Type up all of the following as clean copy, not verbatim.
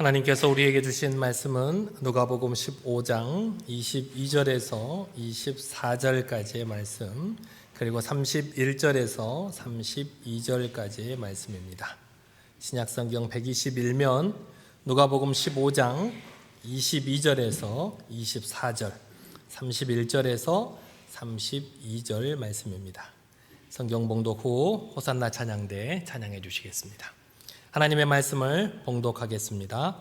하나님께서 우리에게 주신 말씀은 누가복음 15장 22절에서 24절까지의 말씀, 그리고 31절에서 32절까지의 말씀입니다. 신약성경 121면 누가복음 15장 22절에서 24절, 31절에서 32절 말씀입니다. 성경 봉독 후 호산나 찬양대 찬양해 주시겠습니다. 하나님의 말씀을 봉독하겠습니다.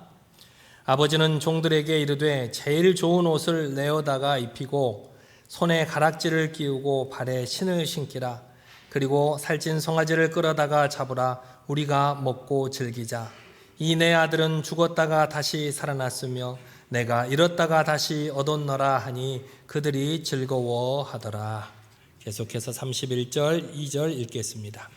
아버지는 종들에게 이르되 제일 좋은 옷을 내어다가 입히고 손에 가락지를 끼우고 발에 신을 신기라. 그리고 살찐 송아지를 끌어다가 잡으라. 우리가 먹고 즐기자. 이 내 아들은 죽었다가 다시 살아났으며 내가 잃었다가 다시 얻었노라 하니 그들이 즐거워하더라. 계속해서 31절 2절 읽겠습니다.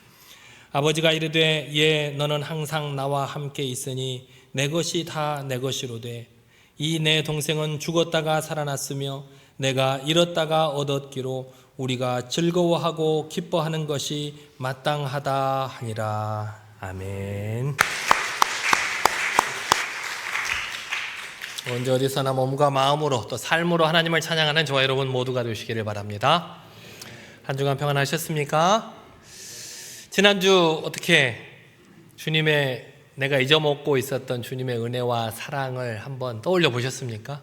아버지가 이르되 예 너는 항상 나와 함께 있으니 내 것이 다 내 것이로되 이 내 동생은 죽었다가 살아났으며 내가 잃었다가 얻었기로 우리가 즐거워하고 기뻐하는 것이 마땅하다 하니라. 아멘. 언제 어디서나 몸과 마음으로 또 삶으로 하나님을 찬양하는 저와 여러분 모두가 되시기를 바랍니다. 한 주간 평안하셨습니까? 지난주 어떻게 주님의 내가 잊어먹고 있었던 주님의 은혜와 사랑을 한번 떠올려 보셨습니까?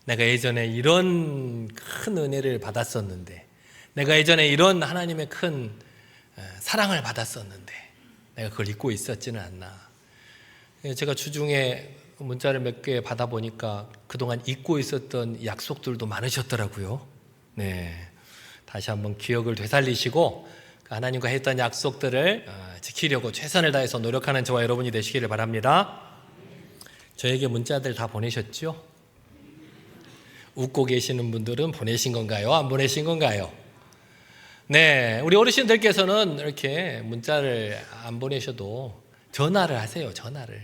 내가 예전에 이런 큰 은혜를 받았었는데, 내가 예전에 이런 하나님의 큰 사랑을 받았었는데 내가 그걸 잊고 있었지는 않나. 제가 주중에 문자를 몇 개 받아보니까 그동안 잊고 있었던 약속들도 많으셨더라고요. 네, 다시 한번 기억을 되살리시고 하나님과 했던 약속들을 지키려고 최선을 다해서 노력하는 저와 여러분이 되시기를 바랍니다. 저에게 문자들 다 보내셨죠? 웃고 계시는 분들은 보내신 건가요? 안 보내신 건가요? 네, 우리 어르신들께서는 이렇게 문자를 안 보내셔도 전화를 하세요. 전화를.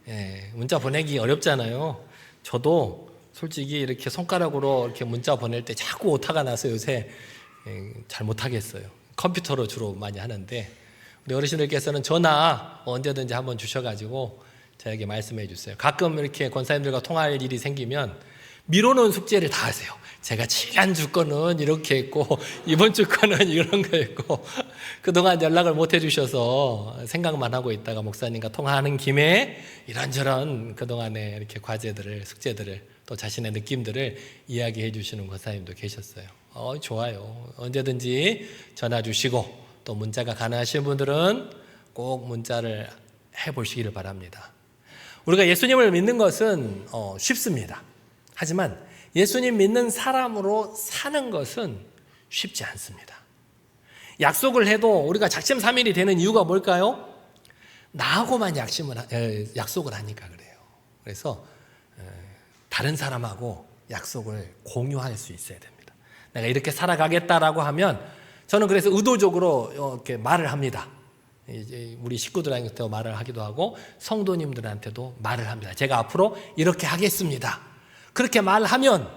네, 문자 보내기 어렵잖아요. 저도 솔직히 이렇게 손가락으로 이렇게 문자 보낼 때 자꾸 오타가 나서 요새 잘 못하겠어요. 컴퓨터로 주로 많이 하는데 우리 어르신들께서는 전화 언제든지 한번 주셔가지고 저에게 말씀해 주세요. 가끔 이렇게 권사님들과 통화할 일이 생기면 미뤄놓은 숙제를 다 하세요. 제가 지난주 거는 이렇게 했고 이번 주 거는 이런 거 했고 그동안 연락을 못 해주셔서 생각만 하고 있다가 목사님과 통화하는 김에 이런저런 그동안의 이렇게 과제들을, 숙제들을, 또 자신의 느낌들을 이야기해 주시는 권사님도 계셨어요. 좋아요. 언제든지 전화 주시고 또 문자가 가능하신 분들은 꼭 문자를 해보시기를 바랍니다. 우리가 예수님을 믿는 것은 쉽습니다. 하지만 예수님 믿는 사람으로 사는 것은 쉽지 않습니다. 약속을 해도 우리가 작심삼일이 되는 이유가 뭘까요? 나하고만 약속을 하니까 그래요. 그래서 다른 사람하고 약속을 공유할 수 있어야 됩니다. 내가 이렇게 살아가겠다라고 하면 저는 그래서 의도적으로 이렇게 말을 합니다. 이제 우리 식구들한테도 말을 하기도 하고 성도님들한테도 말을 합니다. 제가 앞으로 이렇게 하겠습니다. 그렇게 말하면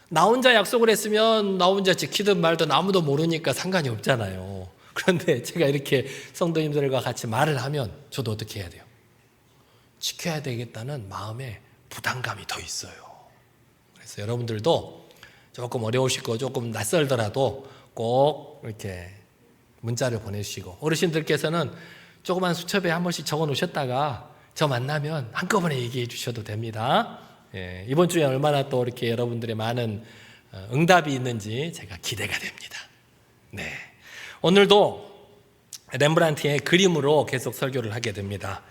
나 혼자 약속을 했으면 나 혼자 지키든 말든 아무도 모르니까 상관이 없잖아요. 그런데 제가 이렇게 성도님들과 같이 말을 하면 저도 어떻게 해야 돼요? 지켜야 되겠다는 마음에 부담감이 더 있어요. 그래서 여러분들도 조금 어려우시고 조금 낯설더라도 꼭 이렇게 문자를 보내주시고, 어르신들께서는 조그만 수첩에 한 번씩 적어 놓으셨다가 저 만나면 한꺼번에 얘기해 주셔도 됩니다. 예, 이번 주에 얼마나 또 이렇게 여러분들의 많은 응답이 있는지 제가 기대가 됩니다. 네, 오늘도 렘브란트의 그림으로 계속 설교를 하게 됩니다.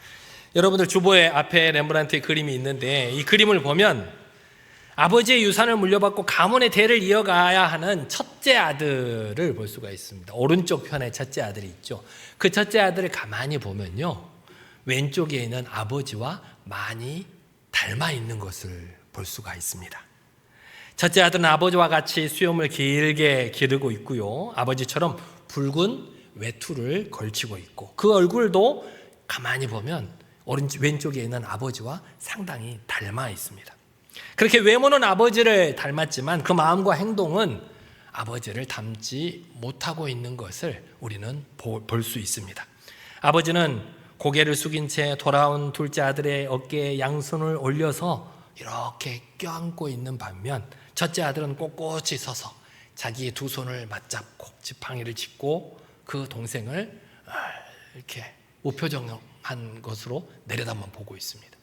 여러분들 주보에 앞에 렘브란트의 그림이 있는데 이 그림을 보면 아버지의 유산을 물려받고 가문의 대를 이어가야 하는 첫째 아들을 볼 수가 있습니다. 오른쪽 편에 첫째 아들이 있죠. 그 첫째 아들을 가만히 보면요, 왼쪽에 있는 아버지와 많이 닮아 있는 것을 볼 수가 있습니다. 첫째 아들은 아버지와 같이 수염을 길게 기르고 있고요, 아버지처럼 붉은 외투를 걸치고 있고 그 얼굴도 가만히 보면 왼쪽에 있는 아버지와 상당히 닮아 있습니다. 그렇게 외모는 아버지를 닮았지만 그 마음과 행동은 아버지를 닮지 못하고 있는 것을 우리는 볼 수 있습니다. 아버지는 고개를 숙인 채 돌아온 둘째 아들의 어깨에 양손을 올려서 이렇게 껴안고 있는 반면 첫째 아들은 꼿꼿이 서서 자기의 두 손을 맞잡고 지팡이를 짚고 그 동생을 이렇게 무표정한 것으로 내려다만 보고 있습니다.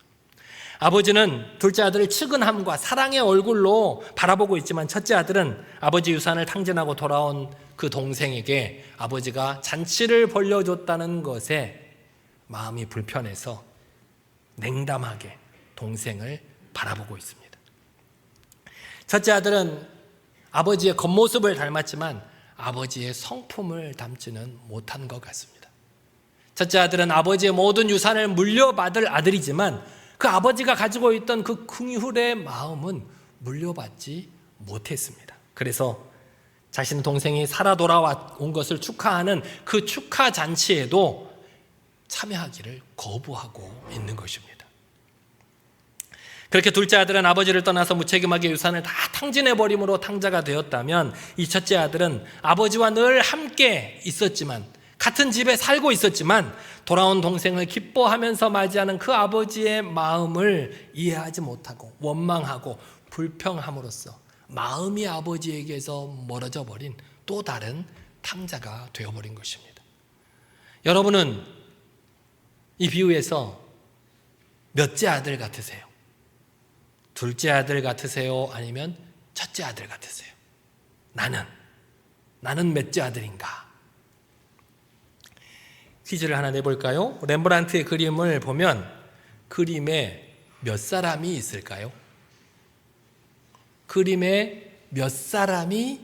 아버지는 둘째 아들을 측은함과 사랑의 얼굴로 바라보고 있지만 첫째 아들은 아버지 유산을 탕진하고 돌아온 그 동생에게 아버지가 잔치를 벌려줬다는 것에 마음이 불편해서 냉담하게 동생을 바라보고 있습니다. 첫째 아들은 아버지의 겉모습을 닮았지만 아버지의 성품을 닮지는 못한 것 같습니다. 첫째 아들은 아버지의 모든 유산을 물려받을 아들이지만 그 아버지가 가지고 있던 그 긍휼의 마음은 물려받지 못했습니다. 그래서 자신 동생이 살아 돌아온 것을 축하하는 그 축하 잔치에도 참여하기를 거부하고 있는 것입니다. 그렇게 둘째 아들은 아버지를 떠나서 무책임하게 유산을 다 탕진해버림으로 탕자가 되었다면 이 첫째 아들은 아버지와 늘 함께 있었지만 같은 집에 살고 있었지만 돌아온 동생을 기뻐하면서 맞이하는 그 아버지의 마음을 이해하지 못하고 원망하고 불평함으로써 마음이 아버지에게서 멀어져 버린 또 다른 탕자가 되어버린 것입니다. 여러분은 이 비유에서 몇째 아들 같으세요? 둘째 아들 같으세요? 아니면 첫째 아들 같으세요? 나는 몇째 아들인가? 퀴즈를 하나 내볼까요? 렘브란트의 그림을 보면 그림에 몇 사람이 있을까요? 그림에 몇 사람이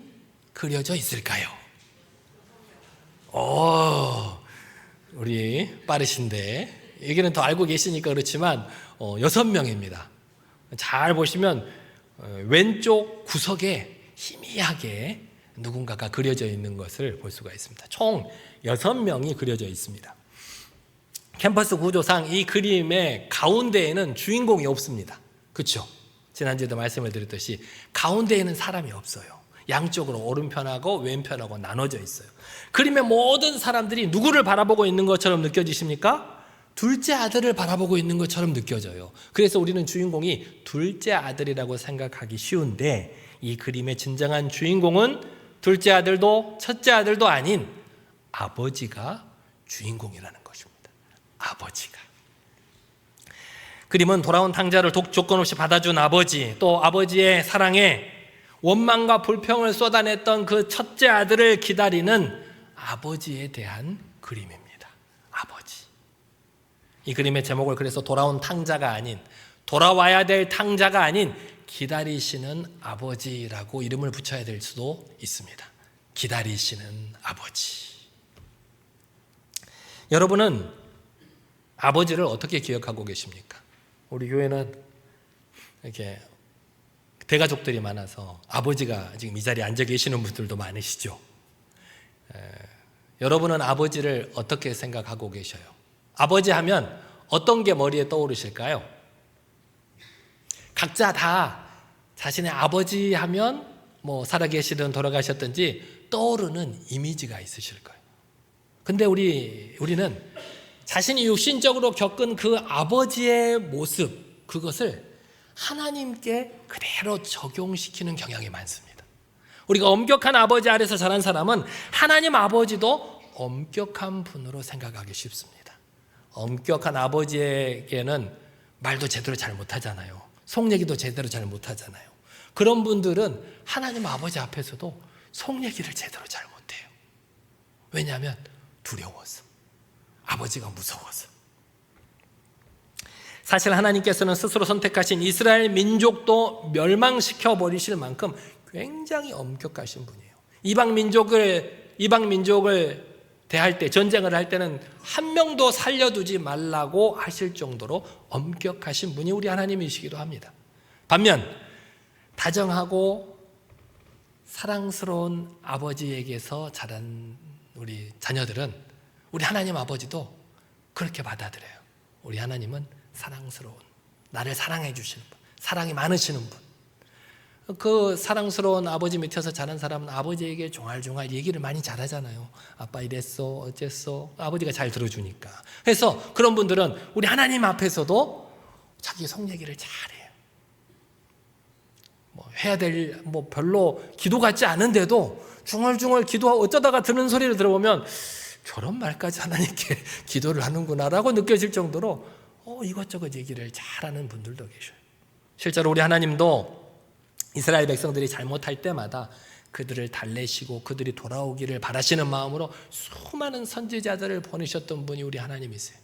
그려져 있을까요? 우리 빠르신데 여기는 더 알고 계시니까 그렇지만 6명입니다. 잘 보시면 왼쪽 구석에 희미하게 누군가가 그려져 있는 것을 볼 수가 있습니다. 총 6명이 그려져 있습니다. 캠퍼스 구조상 이 그림의 가운데에는 주인공이 없습니다. 그렇죠? 지난주에도 말씀을 드렸듯이 가운데에는 사람이 없어요. 양쪽으로 오른편하고 왼편하고 나눠져 있어요. 그림의 모든 사람들이 누구를 바라보고 있는 것처럼 느껴지십니까? 둘째 아들을 바라보고 있는 것처럼 느껴져요. 그래서 우리는 주인공이 둘째 아들이라고 생각하기 쉬운데 이 그림의 진정한 주인공은 둘째 아들도 첫째 아들도 아닌 아버지가 주인공이라는 것입니다. 아버지가. 그림은 돌아온 탕자를 조건 없이 받아준 아버지, 또 아버지의 사랑에 원망과 불평을 쏟아냈던 그 첫째 아들을 기다리는 아버지에 대한 그림입니다. 아버지. 이 그림의 제목을 그래서 돌아온 탕자가 아닌, 돌아와야 될 탕자가 아닌 기다리시는 아버지라고 이름을 붙여야 될 수도 있습니다. 기다리시는 아버지. 여러분은 아버지를 어떻게 기억하고 계십니까? 우리 교회는 이렇게 대가족들이 많아서 아버지가 지금 이 자리에 앉아 계시는 분들도 많으시죠. 여러분은 아버지를 어떻게 생각하고 계셔요? 아버지 하면 어떤 게 머리에 떠오르실까요? 각자 다 자신의 아버지 하면 뭐 살아계시든 돌아가셨든지 떠오르는 이미지가 있으실 거예요. 근데 우리는 자신이 육신적으로 겪은 그 아버지의 모습, 그것을 하나님께 그대로 적용시키는 경향이 많습니다. 우리가 엄격한 아버지 아래서 자란 사람은 하나님 아버지도 엄격한 분으로 생각하기 쉽습니다. 엄격한 아버지에게는 말도 제대로 잘 못하잖아요. 속 얘기도 제대로 잘 못하잖아요. 그런 분들은 하나님 아버지 앞에서도 속 얘기를 제대로 잘 못해요. 왜냐하면 두려워서, 아버지가 무서워서. 사실 하나님께서는 스스로 선택하신 이스라엘 민족도 멸망시켜 버리실 만큼 굉장히 엄격하신 분이에요. 이방 민족을 대할 때, 전쟁을 할 때는 한 명도 살려두지 말라고 하실 정도로 엄격하신 분이 우리 하나님이시기도 합니다. 반면 다정하고 사랑스러운 아버지에게서 자란 우리 자녀들은 우리 하나님 아버지도 그렇게 받아들여요. 우리 하나님은 사랑스러운, 나를 사랑해 주시는 분, 사랑이 많으시는 분. 그 사랑스러운 아버지 밑에서 자란 사람은 아버지에게 종알종알 얘기를 많이 잘하잖아요. 아빠 이랬어, 어쨌어. 아버지가 잘 들어주니까. 그래서 그런 분들은 우리 하나님 앞에서도 자기 속 얘기를 잘해요. 해야 될 별로 기도 같지 않은데도 중얼중얼 기도하고 어쩌다가 듣는 소리를 들어보면 저런 말까지 하나님께 기도를 하는구나라고 느껴질 정도로 이것저것 얘기를 잘하는 분들도 계셔요. 실제로 우리 하나님도 이스라엘 백성들이 잘못할 때마다 그들을 달래시고 그들이 돌아오기를 바라시는 마음으로 수많은 선지자들을 보내셨던 분이 우리 하나님이세요.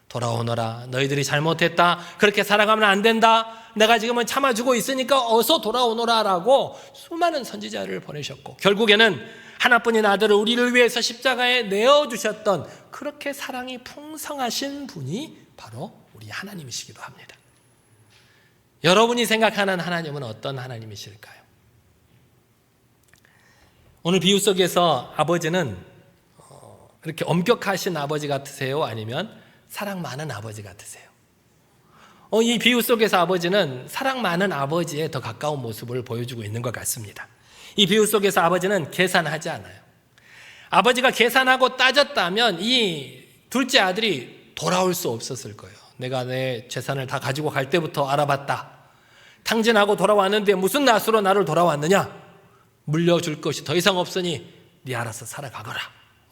돌아오너라, 너희들이 잘못했다, 그렇게 살아가면 안 된다, 내가 지금은 참아주고 있으니까 어서 돌아오너라 라고 수많은 선지자를 보내셨고, 결국에는 하나뿐인 아들을 우리를 위해서 십자가에 내어주셨던 그렇게 사랑이 풍성하신 분이 바로 우리 하나님이시기도 합니다. 여러분이 생각하는 하나님은 어떤 하나님이실까요? 오늘 비유 속에서 아버지는 이렇게 엄격하신 아버지 같으세요? 아니면 사랑 많은 아버지 같으세요? 이 비유 속에서 아버지는 사랑 많은 아버지에 더 가까운 모습을 보여주고 있는 것 같습니다. 이 비유 속에서 아버지는 계산하지 않아요. 아버지가 계산하고 따졌다면 이 둘째 아들이 돌아올 수 없었을 거예요. 내가 내 재산을 다 가지고 갈 때부터 알아봤다. 탕진하고 돌아왔는데 무슨 낯으로 나를 돌아왔느냐? 물려줄 것이 더 이상 없으니 네 알아서 살아가거라.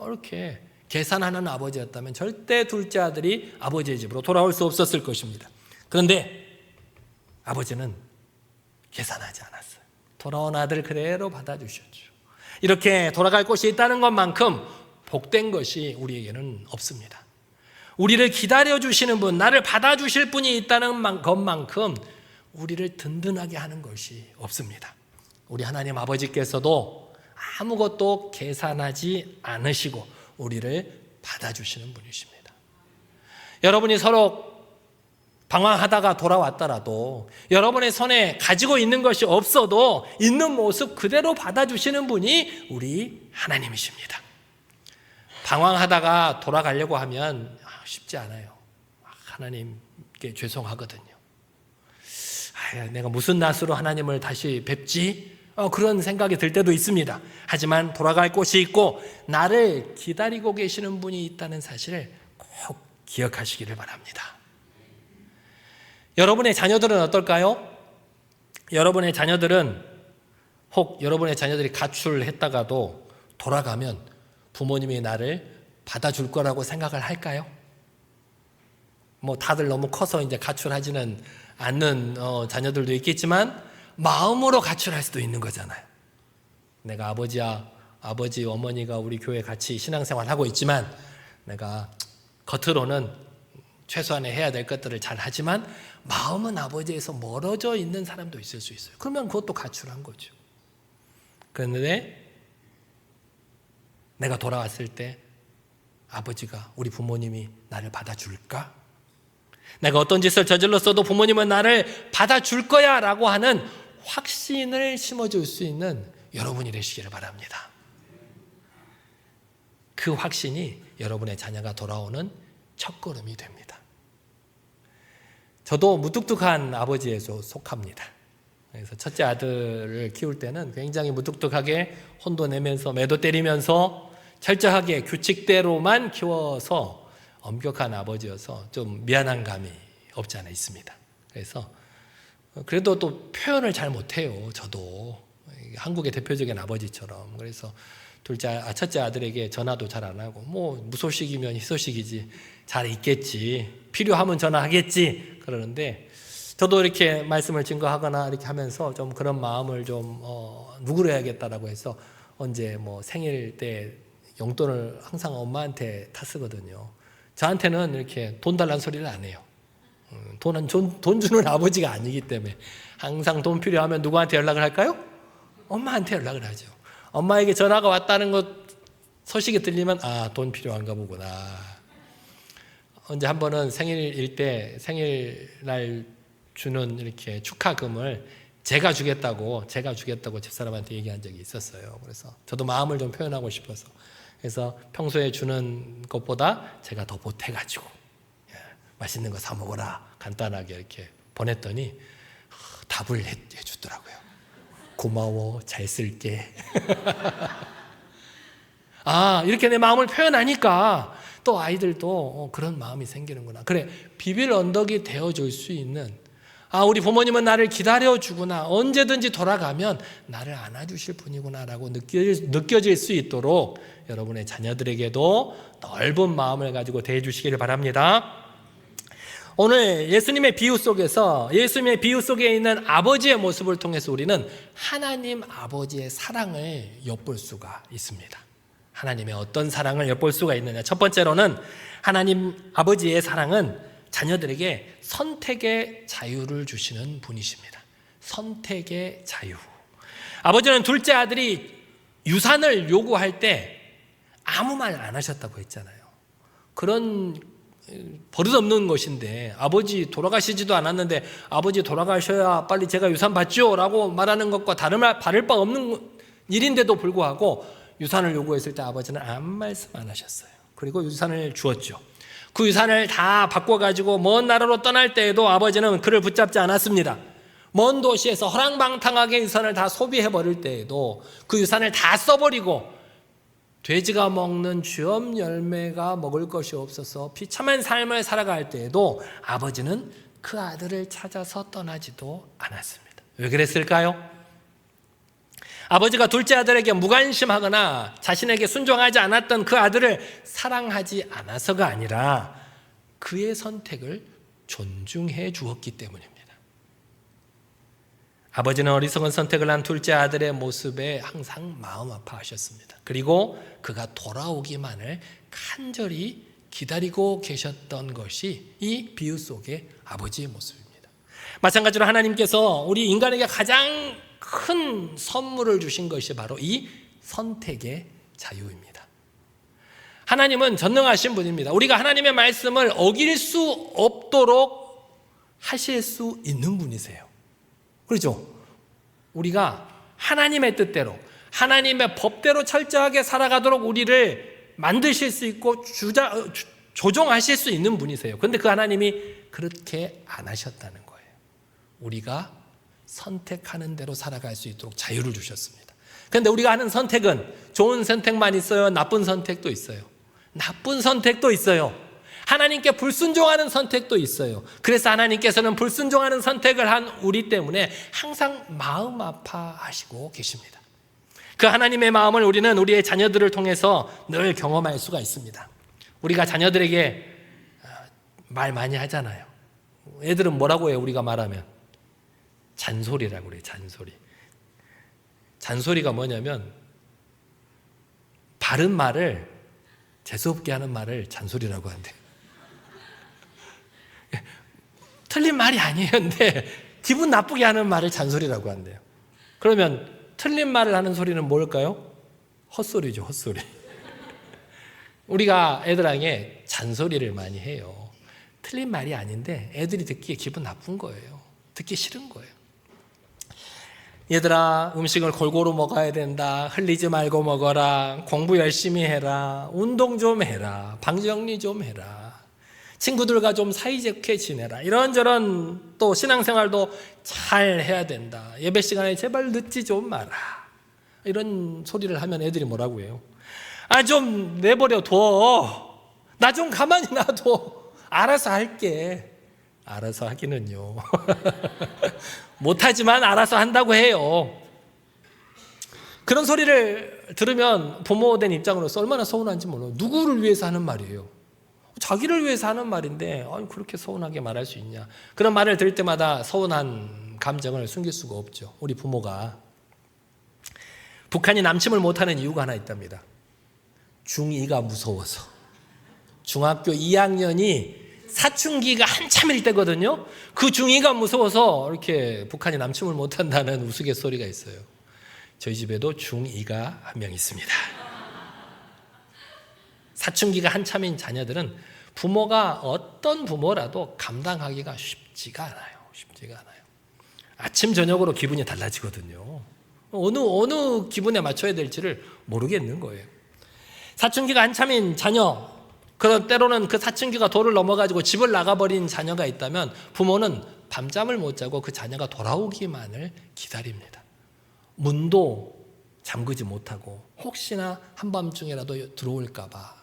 이렇게 계산하는 아버지였다면 절대 둘째 아들이 아버지의 집으로 돌아올 수 없었을 것입니다. 그런데 아버지는 계산하지 않았어요. 돌아온 아들 그대로 받아주셨죠. 이렇게 돌아갈 곳이 있다는 것만큼 복된 것이 우리에게는 없습니다. 우리를 기다려주시는 분, 나를 받아주실 분이 있다는 것만큼 우리를 든든하게 하는 것이 없습니다. 우리 하나님 아버지께서도 아무것도 계산하지 않으시고 우리를 받아주시는 분이십니다. 여러분이 서로 방황하다가 돌아왔더라도 여러분의 손에 가지고 있는 것이 없어도 있는 모습 그대로 받아주시는 분이 우리 하나님이십니다. 방황하다가 돌아가려고 하면 쉽지 않아요. 하나님께 죄송하거든요. 내가 무슨 낯으로 하나님을 다시 뵙지? 그런 생각이 들 때도 있습니다. 하지만 돌아갈 곳이 있고 나를 기다리고 계시는 분이 있다는 사실을 꼭 기억하시기를 바랍니다. 여러분의 자녀들은 어떨까요? 여러분의 자녀들은 혹 여러분의 자녀들이 가출했다가도 돌아가면 부모님이 나를 받아줄 거라고 생각을 할까요? 다들 너무 커서 이제 가출하지는 않는 자녀들도 있겠지만 마음으로 가출할 수도 있는 거잖아요. 내가 아버지, 어머니가 우리 교회 같이 신앙생활 하고 있지만 내가 겉으로는 최소한의 해야 될 것들을 잘 하지만 마음은 아버지에서 멀어져 있는 사람도 있을 수 있어요. 그러면 그것도 가출한 거죠. 그런데 내가 돌아왔을 때 아버지가, 우리 부모님이 나를 받아줄까? 내가 어떤 짓을 저질렀어도 부모님은 나를 받아줄 거야 라고 하는 확신을 심어줄 수 있는 여러분이 되시기를 바랍니다. 그 확신이 여러분의 자녀가 돌아오는 첫걸음이 됩니다. 저도 무뚝뚝한 아버지에 속합니다. 그래서 첫째 아들을 키울 때는 굉장히 무뚝뚝하게 혼도 내면서 매도 때리면서 철저하게 규칙대로만 키워서 엄격한 아버지여서 좀 미안한 감이 없지 않아 있습니다. 그래서 그래도 또 표현을 잘 못해요. 저도 한국의 대표적인 아버지처럼. 그래서 첫째 아들에게 전화도 잘 안 하고 무소식이면 희소식이지 잘 있겠지, 필요하면 전화하겠지 그러는데, 저도 이렇게 말씀을 증거하거나 이렇게 하면서 좀 그런 마음을 좀 누그러야겠다라고 해서 언제 생일 때 용돈을 항상 엄마한테 다 쓰거든요. 저한테는 이렇게 돈 달라는 소리를 안 해요. 돈 주는 아버지가 아니기 때문에 항상 돈 필요하면 누구한테 연락을 할까요? 엄마한테 연락을 하죠. 엄마에게 전화가 왔다는 것 소식이 들리면 돈 필요한가 보구나. 언제 한 번은 생일일 때 생일날 주는 이렇게 축하금을 제가 주겠다고 집사람한테 얘기한 적이 있었어요. 그래서 저도 마음을 좀 표현하고 싶어서, 그래서 평소에 주는 것보다 제가 더 보태가지고 맛있는 거 사 먹어라 간단하게 이렇게 보냈더니 답을 해주더라고요. 고마워, 잘 쓸게. 이렇게 내 마음을 표현하니까 또 아이들도 그런 마음이 생기는구나. 그래, 비빌 언덕이 되어줄 수 있는, 우리 부모님은 나를 기다려주구나, 언제든지 돌아가면 나를 안아주실 분이구나라고 느껴질 수 있도록 여러분의 자녀들에게도 넓은 마음을 가지고 대해주시기를 바랍니다. 오늘 예수님의 비유 속에 있는 아버지의 모습을 통해서 우리는 하나님 아버지의 사랑을 엿볼 수가 있습니다. 하나님의 어떤 사랑을 엿볼 수가 있느냐. 첫 번째로는 하나님 아버지의 사랑은 자녀들에게 선택의 자유를 주시는 분이십니다. 선택의 자유. 아버지는 둘째 아들이 유산을 요구할 때 아무 말 안 하셨다고 했잖아요. 그런 버릇없는 것인데, 아버지 돌아가시지도 않았는데 아버지 돌아가셔야 빨리 제가 유산 받죠 라고 말하는 것과 다를 바 없는 일인데도 불구하고 유산을 요구했을 때 아버지는 아무 말씀 안 하셨어요. 그리고 유산을 주었죠. 그 유산을 다 바꿔가지고 먼 나라로 떠날 때에도 아버지는 그를 붙잡지 않았습니다. 먼 도시에서 허랑방탕하게 유산을 다 소비해버릴 때에도 그 유산을 다 써버리고 돼지가 먹는 쥐엄 열매가 먹을 것이 없어서 비참한 삶을 살아갈 때에도 아버지는 그 아들을 찾아서 떠나지도 않았습니다. 왜 그랬을까요? 아버지가 둘째 아들에게 무관심하거나 자신에게 순종하지 않았던 그 아들을 사랑하지 않아서가 아니라 그의 선택을 존중해 주었기 때문입니다. 아버지는 어리석은 선택을 한 둘째 아들의 모습에 항상 마음 아파하셨습니다. 그리고 그가 돌아오기만을 간절히 기다리고 계셨던 것이 이 비유 속의 아버지의 모습입니다. 마찬가지로 하나님께서 우리 인간에게 가장 큰 선물을 주신 것이 바로 이 선택의 자유입니다. 하나님은 전능하신 분입니다. 우리가 하나님의 말씀을 어길 수 없도록 하실 수 있는 분이세요. 그렇죠? 우리가 하나님의 뜻대로, 하나님의 법대로 철저하게 살아가도록 우리를 만드실 수 있고 조종하실 수 있는 분이세요. 그런데 그 하나님이 그렇게 안 하셨다는 거예요. 우리가 선택하는 대로 살아갈 수 있도록 자유를 주셨습니다. 그런데 우리가 하는 선택은 좋은 선택만 있어요? 나쁜 선택도 있어요. 나쁜 선택도 있어요. 하나님께 불순종하는 선택도 있어요. 그래서 하나님께서는 불순종하는 선택을 한 우리 때문에 항상 마음 아파하시고 계십니다. 그 하나님의 마음을 우리는 우리의 자녀들을 통해서 늘 경험할 수가 있습니다. 우리가 자녀들에게 말 많이 하잖아요. 애들은 뭐라고 해요? 우리가 말하면 잔소리라고 그래요. 잔소리가 뭐냐면 바른 말을 재수없게 하는 말을 잔소리라고 한대요. 틀린 말이 아니에요. 근데 기분 나쁘게 하는 말을 잔소리라고 한대요. 그러면 틀린 말을 하는 소리는 뭘까요? 헛소리죠, 헛소리. 우리가 애들에게 잔소리를 많이 해요. 틀린 말이 아닌데 애들이 듣기에 기분 나쁜 거예요. 듣기 싫은 거예요. 얘들아, 음식을 골고루 먹어야 된다. 흘리지 말고 먹어라. 공부 열심히 해라. 운동 좀 해라. 방 정리 좀 해라. 친구들과 좀 사이좋게 지내라. 이런저런 또 신앙생활도 잘 해야 된다. 예배 시간에 제발 늦지 좀 마라. 이런 소리를 하면 애들이 뭐라고 해요? 좀 내버려 둬. 나 좀 가만히 놔둬. 알아서 할게. 알아서 하기는요. 못하지만 알아서 한다고 해요. 그런 소리를 들으면 부모된 입장으로서 얼마나 서운한지 몰라요. 누구를 위해서 하는 말이에요? 자기를 위해서 하는 말인데 그렇게 서운하게 말할 수 있냐. 그런 말을 들을 때마다 서운한 감정을 숨길 수가 없죠. 우리 부모가 북한이 남침을 못하는 이유가 하나 있답니다. 중2가 무서워서. 중학교 2학년이 사춘기가 한참일 때거든요. 그 중2가 무서워서 이렇게 북한이 남침을 못한다는 우스갯소리가 있어요. 저희 집에도 중2가 한 명 있습니다. 사춘기가 한참인 자녀들은 부모가 어떤 부모라도 감당하기가 쉽지가 않아요. 아침 저녁으로 기분이 달라지거든요. 어느 기분에 맞춰야 될지를 모르겠는 거예요. 사춘기가 한참인 자녀, 그런 때로는 그 사춘기가 도를 넘어가지고 집을 나가버린 자녀가 있다면 부모는 밤잠을 못 자고 그 자녀가 돌아오기만을 기다립니다. 문도 잠그지 못하고 혹시나 한밤중에라도 들어올까 봐.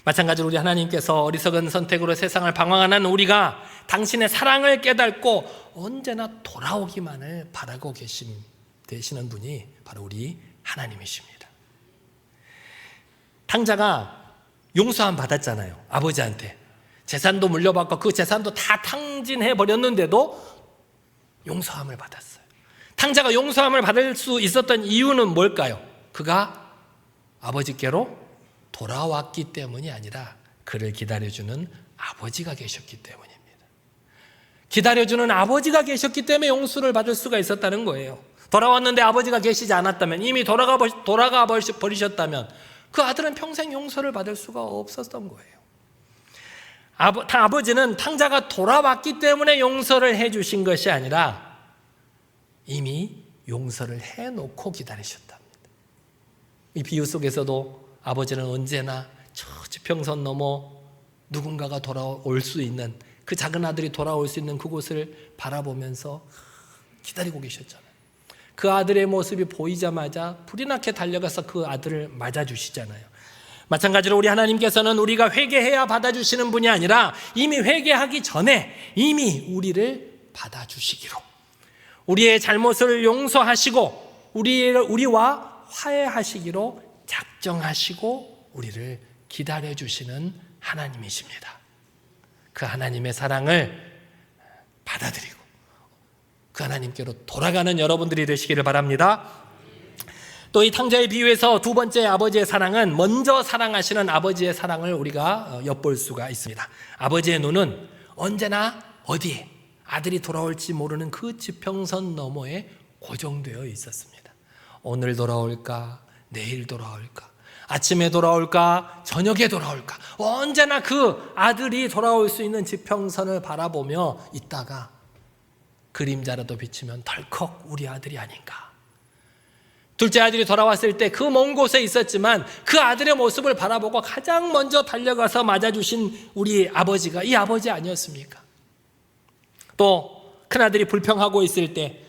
마찬가지로 우리 하나님께서 어리석은 선택으로 세상을 방황하는 우리가 당신의 사랑을 깨닫고 언제나 돌아오기만을 바라고 되시는 분이 바로 우리 하나님이십니다. 탕자가 용서함 받았잖아요. 아버지한테 재산도 물려받고 그 재산도 다 탕진해 버렸는데도 용서함을 받았어요. 탕자가 용서함을 받을 수 있었던 이유는 뭘까요? 그가 아버지께로 돌아왔기 때문이 아니라 그를 기다려주는 아버지가 계셨기 때문입니다. 기다려주는 아버지가 계셨기 때문에 용서를 받을 수가 있었다는 거예요. 돌아왔는데 아버지가 계시지 않았다면, 이미 돌아가 버리셨다면 그 아들은 평생 용서를 받을 수가 없었던 거예요. 아버지는 탕자가 돌아왔기 때문에 용서를 해주신 것이 아니라 이미 용서를 해놓고 기다리셨답니다. 이 비유 속에서도 아버지는 언제나 저 지평선 넘어 누군가가 돌아올 수 있는, 그 작은 아들이 돌아올 수 있는 그곳을 바라보면서 기다리고 계셨잖아요. 그 아들의 모습이 보이자마자 불이 나게 달려가서 그 아들을 맞아주시잖아요. 마찬가지로 우리 하나님께서는 우리가 회개해야 받아주시는 분이 아니라 이미 회개하기 전에 이미 우리를 받아주시기로, 우리의 잘못을 용서하시고 우리와 화해하시기로 작정하시고 우리를 기다려주시는 하나님이십니다. 그 하나님의 사랑을 받아들이고 그 하나님께로 돌아가는 여러분들이 되시기를 바랍니다. 또 이 탕자의 비유에서 두 번째 아버지의 사랑은 먼저 사랑하시는 아버지의 사랑을 우리가 엿볼 수가 있습니다. 아버지의 눈은 언제나 어디에 아들이 돌아올지 모르는 그 지평선 너머에 고정되어 있었습니다. 오늘 돌아올까? 내일 돌아올까? 아침에 돌아올까? 저녁에 돌아올까? 언제나 그 아들이 돌아올 수 있는 지평선을 바라보며 있다가 그림자라도 비치면 덜컥 우리 아들이 아닌가. 둘째 아들이 돌아왔을 때 그 먼 곳에 있었지만 그 아들의 모습을 바라보고 가장 먼저 달려가서 맞아주신 우리 아버지가 이 아버지 아니었습니까? 또 큰아들이 불평하고 있을 때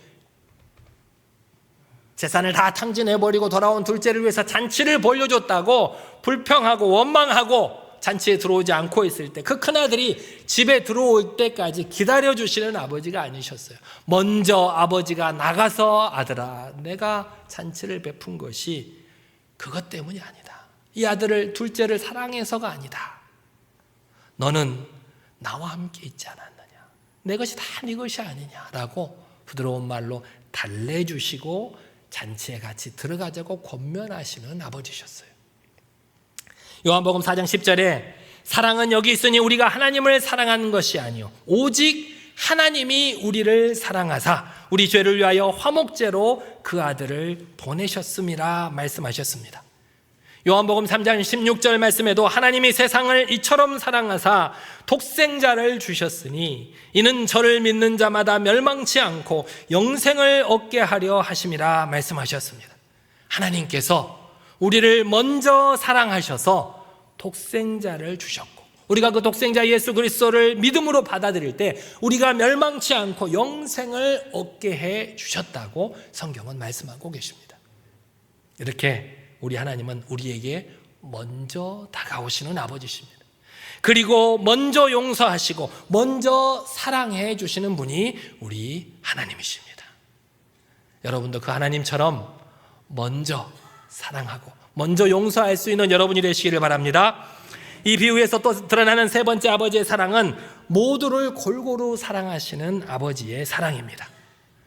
재산을 다 탕진해버리고 돌아온 둘째를 위해서 잔치를 벌려줬다고 불평하고 원망하고 잔치에 들어오지 않고 있을 때 그 큰아들이 집에 들어올 때까지 기다려주시는 아버지가 아니셨어요. 먼저 아버지가 나가서 아들아, 내가 잔치를 베푼 것이 그것 때문이 아니다. 이 아들을, 둘째를 사랑해서가 아니다. 너는 나와 함께 있지 않았느냐. 내 것이 다 네 것이 아니냐라고 부드러운 말로 달래주시고 잔치에 같이 들어가자고 권면하시는 아버지셨어요. 요한복음 4장 10절에 사랑은 여기 있으니 우리가 하나님을 사랑하는 것이 아니요 오직 하나님이 우리를 사랑하사 우리 죄를 위하여 화목제로 그 아들을 보내셨음이라 말씀하셨습니다. 요한복음 3장 16절 말씀에도 하나님이 세상을 이처럼 사랑하사 독생자를 주셨으니 이는 저를 믿는 자마다 멸망치 않고 영생을 얻게 하려 하심이라 말씀하셨습니다. 하나님께서 우리를 먼저 사랑하셔서 독생자를 주셨고 우리가 그 독생자 예수 그리스도를 믿음으로 받아들일 때 우리가 멸망치 않고 영생을 얻게 해 주셨다고 성경은 말씀하고 계십니다. 이렇게 우리 하나님은 우리에게 먼저 다가오시는 아버지십니다. 그리고 먼저 용서하시고 먼저 사랑해 주시는 분이 우리 하나님이십니다. 여러분도 그 하나님처럼 먼저 사랑하고 먼저 용서할 수 있는 여러분이 되시기를 바랍니다. 이 비유에서 또 드러나는 세 번째 아버지의 사랑은 모두를 골고루 사랑하시는 아버지의 사랑입니다.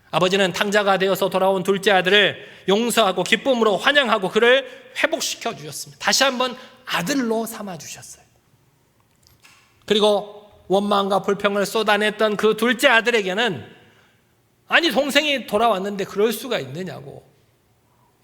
아버지는 탕자가 되어서 돌아온 둘째 아들을 용서하고 기쁨으로 환영하고 그를 회복시켜 주셨습니다. 다시 한번 아들로 삼아 주셨어요. 그리고 원망과 불평을 쏟아냈던 그 둘째 아들에게는 아니 동생이 돌아왔는데 그럴 수가 있느냐고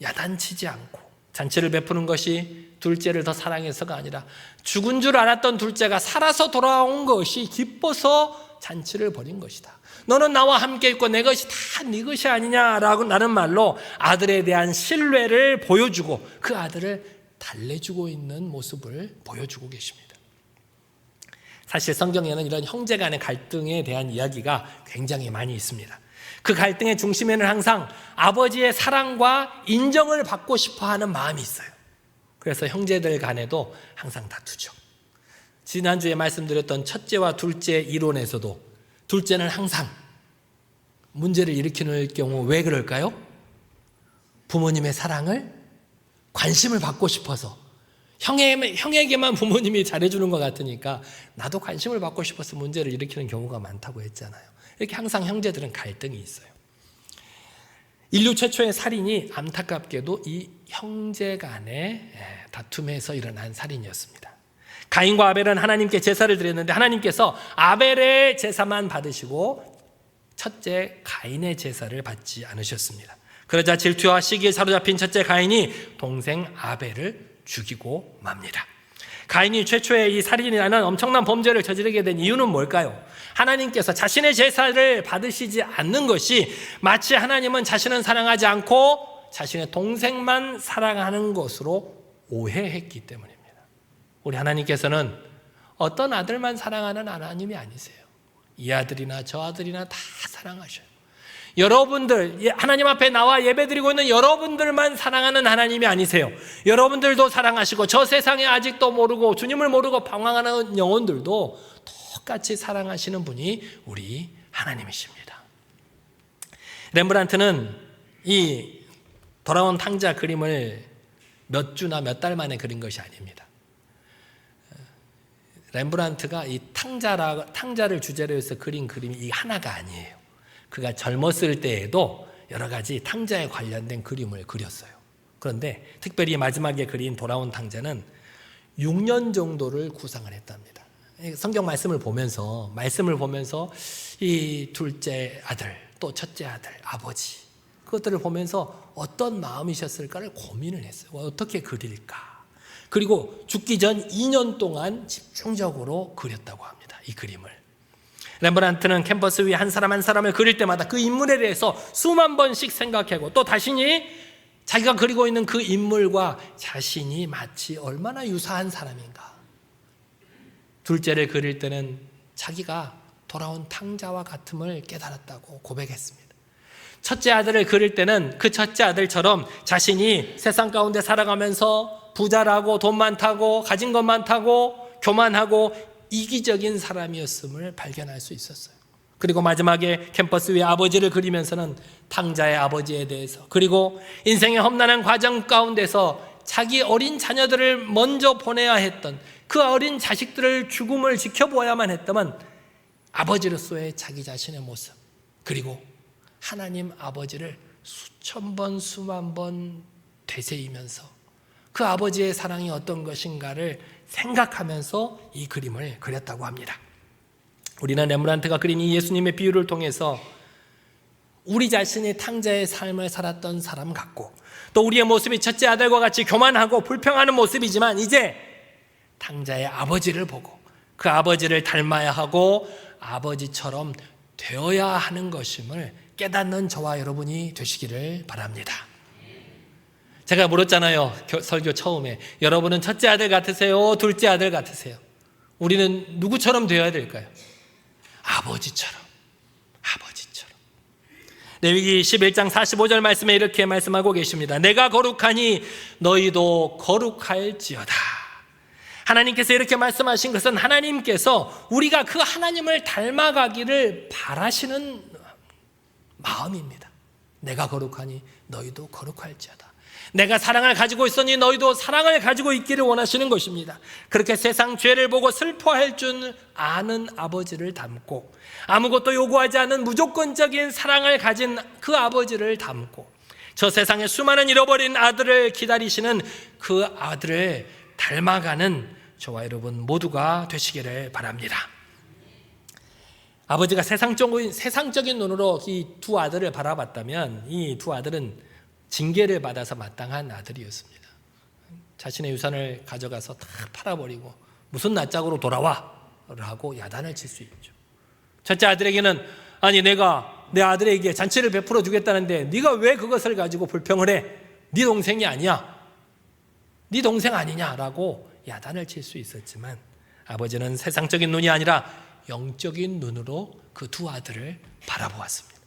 야단치지 않고 잔치를 베푸는 것이 둘째를 더 사랑해서가 아니라 죽은 줄 알았던 둘째가 살아서 돌아온 것이 기뻐서 잔치를 벌인 것이다. 너는 나와 함께 있고 내 것이 다 네 것이 아니냐라고 나는 말로 아들에 대한 신뢰를 보여주고 그 아들을 달래주고 있는 모습을 보여주고 계십니다. 사실 성경에는 이런 형제 간의 갈등에 대한 이야기가 굉장히 많이 있습니다. 그 갈등의 중심에는 항상 아버지의 사랑과 인정을 받고 싶어하는 마음이 있어요. 그래서 형제들 간에도 항상 다투죠. 지난주에 말씀드렸던 첫째와 둘째 이론에서도 둘째는 항상 문제를 일으키는 경우 왜 그럴까요? 부모님의 사랑을, 관심을 받고 싶어서, 형에게만 부모님이 잘해주는 것 같으니까 나도 관심을 받고 싶어서 문제를 일으키는 경우가 많다고 했잖아요. 이렇게 항상 형제들은 갈등이 있어요. 인류 최초의 살인이 안타깝게도 이 형제 간의 다툼에서 일어난 살인이었습니다. 가인과 아벨은 하나님께 제사를 드렸는데 하나님께서 아벨의 제사만 받으시고 첫째 가인의 제사를 받지 않으셨습니다. 그러자 질투와 시기에 사로잡힌 첫째 가인이 동생 아벨을 죽이고 맙니다. 가인이 최초의 이 살인이라는 엄청난 범죄를 저지르게 된 이유는 뭘까요? 하나님께서 자신의 제사를 받으시지 않는 것이 마치 하나님은 자신은 사랑하지 않고 자신의 동생만 사랑하는 것으로 오해했기 때문입니다. 우리 하나님께서는 어떤 아들만 사랑하는 하나님이 아니세요. 이 아들이나 저 아들이나 다 사랑하셔요. 여러분들, 하나님 앞에 나와 예배드리고 있는 여러분들만 사랑하는 하나님이 아니세요. 여러분들도 사랑하시고 저 세상에 아직도 모르고 주님을 모르고 방황하는 영혼들도 똑같이 사랑하시는 분이 우리 하나님이십니다. 렘브란트는 이 돌아온 탕자 그림을 몇 주나 몇 달 만에 그린 것이 아닙니다. 렘브란트가 이 탕자를 주제로 해서 그린 그림이 이 하나가 아니에요. 그가 젊었을 때에도 여러 가지 탕자에 관련된 그림을 그렸어요. 그런데 특별히 마지막에 그린 돌아온 탕자는 6년 정도를 구상을 했답니다. 성경 말씀을 보면서 이 둘째 아들, 또 첫째 아들, 아버지 그것들을 보면서 어떤 마음이셨을까를 고민을 했어요. 어떻게 그릴까? 그리고 죽기 전 2년 동안 집중적으로 그렸다고 합니다. 이 그림을. 렘브란트는 캔버스 위에 한 사람 한 사람을 그릴 때마다 그 인물에 대해서 수만 번씩 생각하고 또 자신이 자기가 그리고 있는 그 인물과 자신이 마치 얼마나 유사한 사람인가. 둘째를 그릴 때는 자기가 돌아온 탕자와 같음을 깨달았다고 고백했습니다. 첫째 아들을 그릴 때는 그 첫째 아들처럼 자신이 세상 가운데 살아가면서 부자라고 돈 많다고 가진 것 많다고 교만하고 이기적인 사람이었음을 발견할 수 있었어요. 그리고 마지막에 캠퍼스 위에 아버지를 그리면서는 탕자의 아버지에 대해서, 그리고 인생의 험난한 과정 가운데서 자기 어린 자녀들을 먼저 보내야 했던 그 어린 자식들을 죽음을 지켜보아야만 했다면 아버지로서의 자기 자신의 모습, 그리고 하나님 아버지를 수천 번 수만 번 되새이면서 그 아버지의 사랑이 어떤 것인가를 생각하면서 이 그림을 그렸다고 합니다. 우리는 렘브란트가 그린 이 예수님의 비유를 통해서 우리 자신이 탕자의 삶을 살았던 사람 같고, 또 우리의 모습이 첫째 아들과 같이 교만하고 불평하는 모습이지만 이제 탕자의 아버지를 보고 그 아버지를 닮아야 하고 아버지처럼 되어야 하는 것임을 깨닫는 저와 여러분이 되시기를 바랍니다. 제가 물었잖아요, 설교 처음에. 여러분은 첫째 아들 같으세요? 둘째 아들 같으세요? 우리는 누구처럼 되어야 될까요? 아버지처럼. 레위기 11장 45절 말씀에 이렇게 말씀하고 계십니다. 내가 거룩하니 너희도 거룩할지어다. 하나님께서 이렇게 말씀하신 것은 하나님께서 우리가 그 하나님을 닮아가기를 바라시는 마음입니다. 내가 거룩하니 너희도 거룩할지어다. 내가 사랑을 가지고 있으니 너희도 사랑을 가지고 있기를 원하시는 것입니다. 그렇게 세상 죄를 보고 슬퍼할 줄 아는 아버지를 닮고, 아무것도 요구하지 않는 무조건적인 사랑을 가진 그 아버지를 닮고, 저 세상에 수많은 잃어버린 아들을 기다리시는 그 아들을 닮아가는 저와 여러분 모두가 되시기를 바랍니다. 아버지가 세상적인 눈으로 이 두 아들을 바라봤다면 이 두 아들은 징계를 받아서 마땅한 아들이었습니다. 자신의 유산을 가져가서 다 팔아버리고 무슨 낯짝으로 돌아와 라고 야단을 칠 수 있죠. 첫째 아들에게는 아니 내가 내 아들에게 잔치를 베풀어 주겠다는데 네가 왜 그것을 가지고 불평을 해? 네 동생이 아니야. 네 동생 아니냐라고 야단을 칠 수 있었지만 아버지는 세상적인 눈이 아니라 영적인 눈으로 그 두 아들을 바라보았습니다.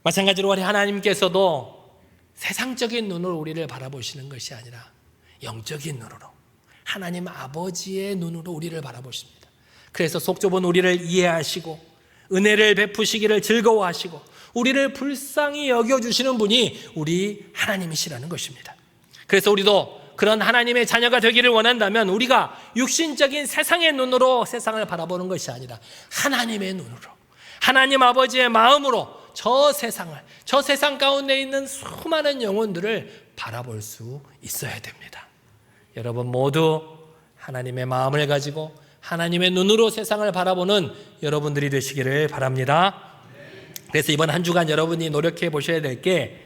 마찬가지로 우리 하나님께서도 세상적인 눈으로 우리를 바라보시는 것이 아니라 영적인 눈으로, 하나님 아버지의 눈으로 우리를 바라보십니다. 그래서 속 좁은 우리를 이해하시고 은혜를 베푸시기를 즐거워하시고 우리를 불쌍히 여겨주시는 분이 우리 하나님이시라는 것입니다. 그래서 우리도 그런 하나님의 자녀가 되기를 원한다면 우리가 육신적인 세상의 눈으로 세상을 바라보는 것이 아니라 하나님의 눈으로, 하나님 아버지의 마음으로 저 세상 가운데 있는 수많은 영혼들을 바라볼 수 있어야 됩니다. 여러분 모두 하나님의 마음을 가지고 하나님의 눈으로 세상을 바라보는 여러분들이 되시기를 바랍니다. 그래서 이번 한 주간 여러분이 노력해 보셔야 될 게,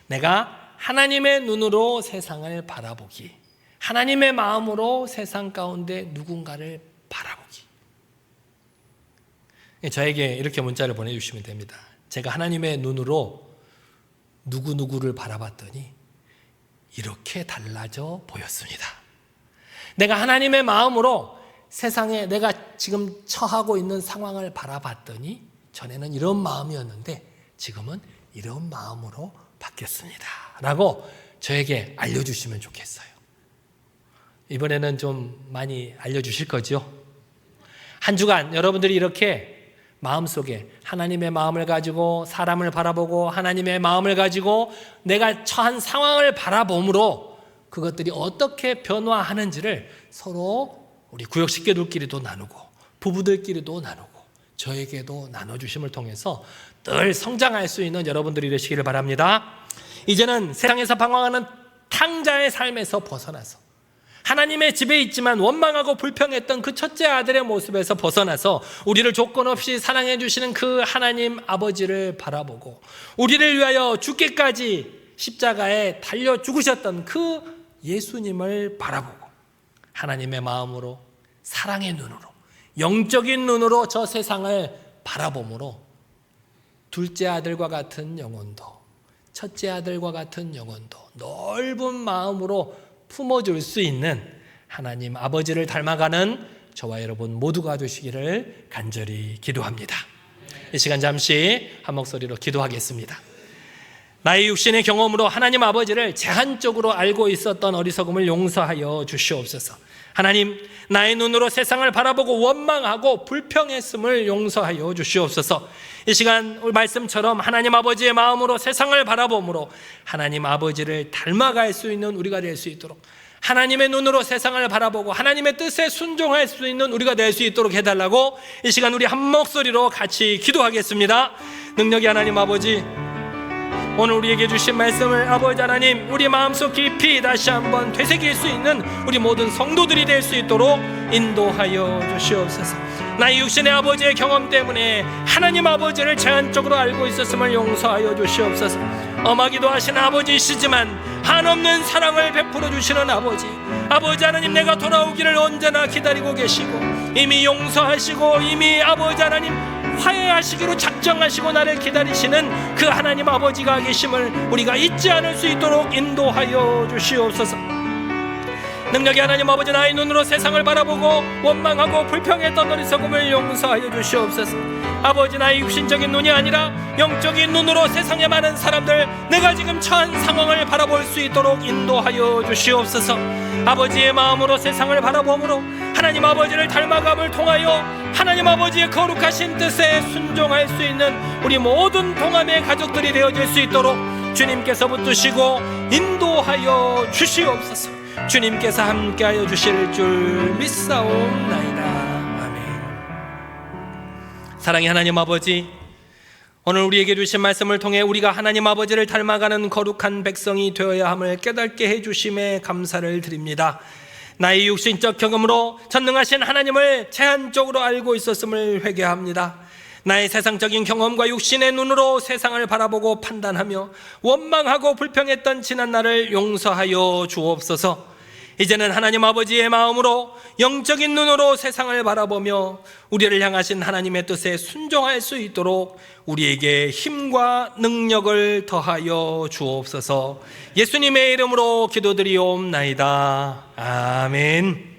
내가 하나님의 눈으로 세상을 바라보기, 하나님의 마음으로 세상 가운데 누군가를 바라보기. 저에게 이렇게 문자를 보내주시면 됩니다. 제가 하나님의 눈으로 누구누구를 바라봤더니 이렇게 달라져 보였습니다. 내가 하나님의 마음으로 세상에 내가 지금 처하고 있는 상황을 바라봤더니 전에는 이런 마음이었는데 지금은 이런 마음으로 바뀌었습니다 라고 저에게 알려주시면 좋겠어요. 이번에는 좀 많이 알려주실 거죠? 한 주간 여러분들이 이렇게 마음속에 하나님의 마음을 가지고 사람을 바라보고 하나님의 마음을 가지고 내가 처한 상황을 바라봄으로 그것들이 어떻게 변화하는지를 서로 우리 구역식구들끼리도 나누고 부부들끼리도 나누고 저에게도 나눠주심을 통해서 늘 성장할 수 있는 여러분들이 되시기를 바랍니다. 이제는 세상에서 방황하는 탕자의 삶에서 벗어나서 하나님의 집에 있지만 원망하고 불평했던 그 첫째 아들의 모습에서 벗어나서 우리를 조건 없이 사랑해 주시는 그 하나님 아버지를 바라보고 우리를 위하여 죽기까지 십자가에 달려 죽으셨던 그 예수님을 바라보고 하나님의 마음으로, 사랑의 눈으로, 영적인 눈으로 저 세상을 바라봄으로 둘째 아들과 같은 영혼도, 첫째 아들과 같은 영혼도 넓은 마음으로 품어줄 수 있는 하나님 아버지를 닮아가는 저와 여러분 모두가 되시기를 간절히 기도합니다. 이 시간 잠시 한 목소리로 기도하겠습니다. 나의 육신의 경험으로 하나님 아버지를 제한적으로 알고 있었던 어리석음을 용서하여 주시옵소서. 하나님, 나의 눈으로 세상을 바라보고 원망하고 불평했음을 용서하여 주시옵소서. 이 시간 우리 말씀처럼 하나님 아버지의 마음으로 세상을 바라봄으로 하나님 아버지를 닮아갈 수 있는 우리가 될 수 있도록, 하나님의 눈으로 세상을 바라보고 하나님의 뜻에 순종할 수 있는 우리가 될 수 있도록 해달라고 이 시간 우리 한 목소리로 같이 기도하겠습니다. 능력의 하나님 아버지, 오늘 우리에게 주신 말씀을 아버지 하나님 우리 마음속 깊이 다시 한번 되새길 수 있는 우리 모든 성도들이 될 수 있도록 인도하여 주시옵소서. 나의 육신의 아버지의 경험 때문에 하나님 아버지를 제한적으로 알고 있었음을 용서하여 주시옵소서. 엄하기도 하신 아버지이시지만 한없는 사랑을 베풀어 주시는 아버지 하나님, 내가 돌아오기를 언제나 기다리고 계시고 이미 용서하시고 이미 아버지 하나님 화해하시기로 작정하시고 나를 기다리시는 그 하나님 아버지가 계심을 우리가 잊지 않을 수 있도록 인도하여 주시옵소서. 능력의 하나님 아버지, 나의 눈으로 세상을 바라보고 원망하고 불평했던 어리석음을 용서하여 주시옵소서. 아버지, 나의 육신적인 눈이 아니라 영적인 눈으로 세상의 많은 사람들, 내가 지금 처한 상황을 바라볼 수 있도록 인도하여 주시옵소서. 아버지의 마음으로 세상을 바라봄으로 하나님 아버지를 닮아감을 통하여 하나님 아버지의 거룩하신 뜻에 순종할 수 있는 우리 모든 동함의 가족들이 되어질 수 있도록 주님께서 붙드시고 인도하여 주시옵소서. 주님께서 함께하여 주실 줄 믿사옵나이다. 아멘. 사랑의 하나님 아버지, 오늘 우리에게 주신 말씀을 통해 우리가 하나님 아버지를 닮아가는 거룩한 백성이 되어야 함을 깨닫게 해주심에 감사를 드립니다. 나의 육신적 경험으로 전능하신 하나님을 제한적으로 알고 있었음을 회개합니다. 나의 세상적인 경험과 육신의 눈으로 세상을 바라보고 판단하며 원망하고 불평했던 지난 날을 용서하여 주옵소서. 이제는 하나님 아버지의 마음으로 영적인 눈으로 세상을 바라보며 우리를 향하신 하나님의 뜻에 순종할 수 있도록 우리에게 힘과 능력을 더하여 주옵소서. 예수님의 이름으로 기도드리옵나이다. 아멘.